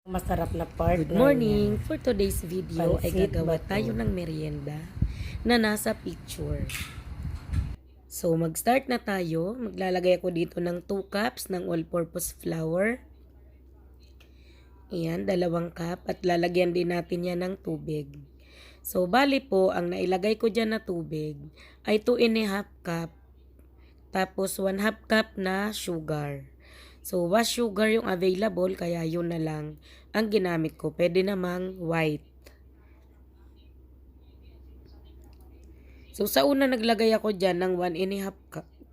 Masarap na partner Good morning! niya. For today's video ay Pansit gagawa ba to? tayo ng merienda na nasa picture. So mag-start na tayo. Maglalagay ako dito ng 2 cups ng all-purpose flour. Ayan, 2 cup at lalagyan din natin yan ng tubig. So bali po, ang nailagay ko dyan na tubig ay 2½ cup tapos 1/2 cup na sugar. So, was sugar yung available, kaya yun na lang ang ginamit ko. Pwede namang white. So, sa una naglagay ako dyan ng 1½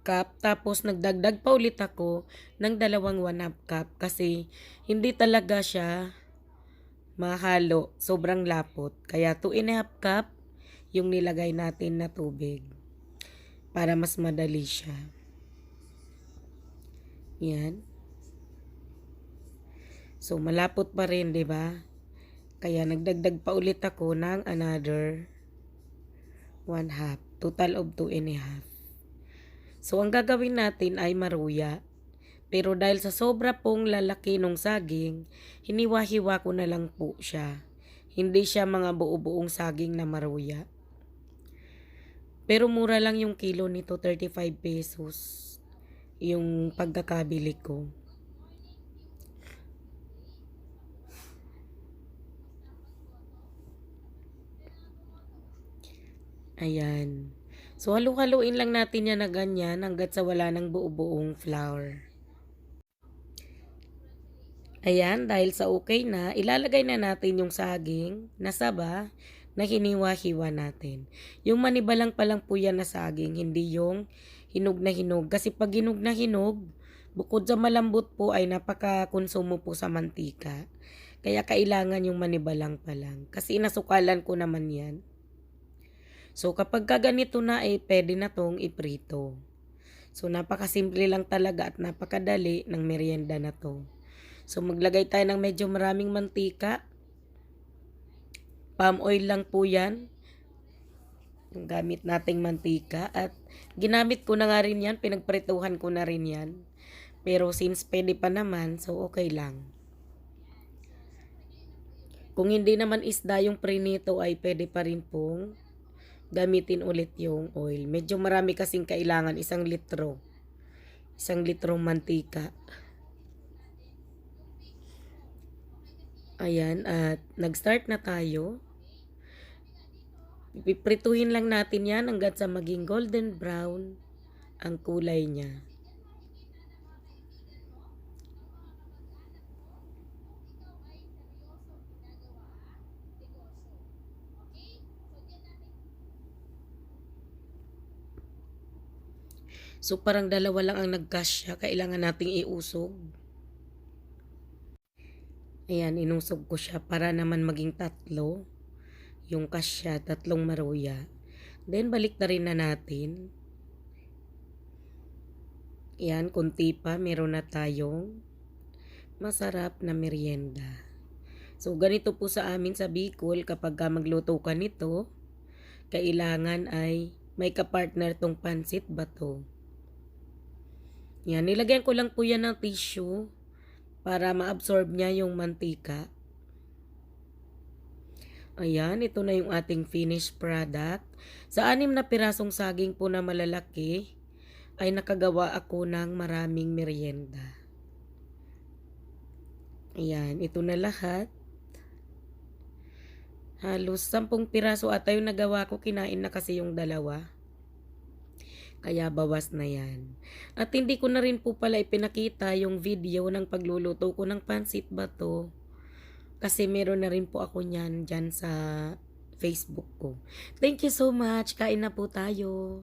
cup. Tapos, nagdagdag pa ulit ako ng 2½ cup. Kasi, hindi talaga siya mahalo. Sobrang lapot. Kaya, 2½ cup yung nilagay natin na tubig. Para mas madali siya. Yan. So, malapot pa rin, di ba? Kaya, nagdagdag pa ulit ako ng another 1/2. Total of 2½ So, ang gagawin natin ay maruya. Pero dahil sa sobra pong lalaki ng saging, hiniwa-hiwa ko na lang po siya. Hindi siya mga buo-buong saging na maruya. Pero mura lang yung kilo nito, 35 pesos. Yung pagkakabili ko. Ayan. So, halu-haluin lang natin yan na ganyan hanggat sa wala ng buo-buong flour. Ayan, dahil sa okay na, ilalagay na natin yung saging na saba na hiniwa-hiwa natin. Yung manibalang pa lang po yan na saging, hindi yung hinog na hinog. Kasi pag hinog na hinog, bukod sa malambot po ay napaka-konsumo po sa mantika. Kaya kailangan yung manibalang pa lang. Kasi inasukalan ko naman yan. So, kapag ganito na pwede na tong iprito. So, napakasimple lang talaga at napakadali ng merienda na to. So, maglagay tayo ng medyo maraming mantika. Palm oil lang po yan. Ang gamit nating mantika. At ginamit ko na nga rin yan. Pinagprituhan ko na rin yan. Pero since pwede pa naman, so okay lang. Kung hindi naman isda yung prinito ay pwede pa rin pong gamitin ulit yung oil. Medyo marami kasing kailangan, 1 litro. 1 litrong mantika. Ayan, at nag-start na tayo. Piprituhin lang natin yan hanggang sa maging golden brown ang kulay niya. So, parang dalawa lang ang nagkasya. Kailangan nating iusog. Ayan, inusog ko siya para naman maging 3. Yung kasya, 3 maruya. Then, balik na rin na natin. Ayan, kunti pa. Meron na tayong masarap na merienda. So, ganito po sa amin sa Bicol. Kapag magluto ka nito, kailangan ay may kapartner tong pansit bato. Yan, nilagyan ko lang po yan ng tissue para ma-absorb niya yung mantika. Ayan, ito na yung ating finished product. Sa 6 na pirasong saging po na malalaki, ay nakagawa ako ng maraming merienda. Ayan, ito na lahat. Halos 10 piraso ata yung nagawa ko, kinain na kasi yung 2. Kaya bawas na yan. At hindi ko na rin po pala ipinakita yung video ng pagluluto ko ng pansit bato. Kasi meron na rin po ako niyan dyan sa Facebook ko. Thank you so much. Kain na po tayo.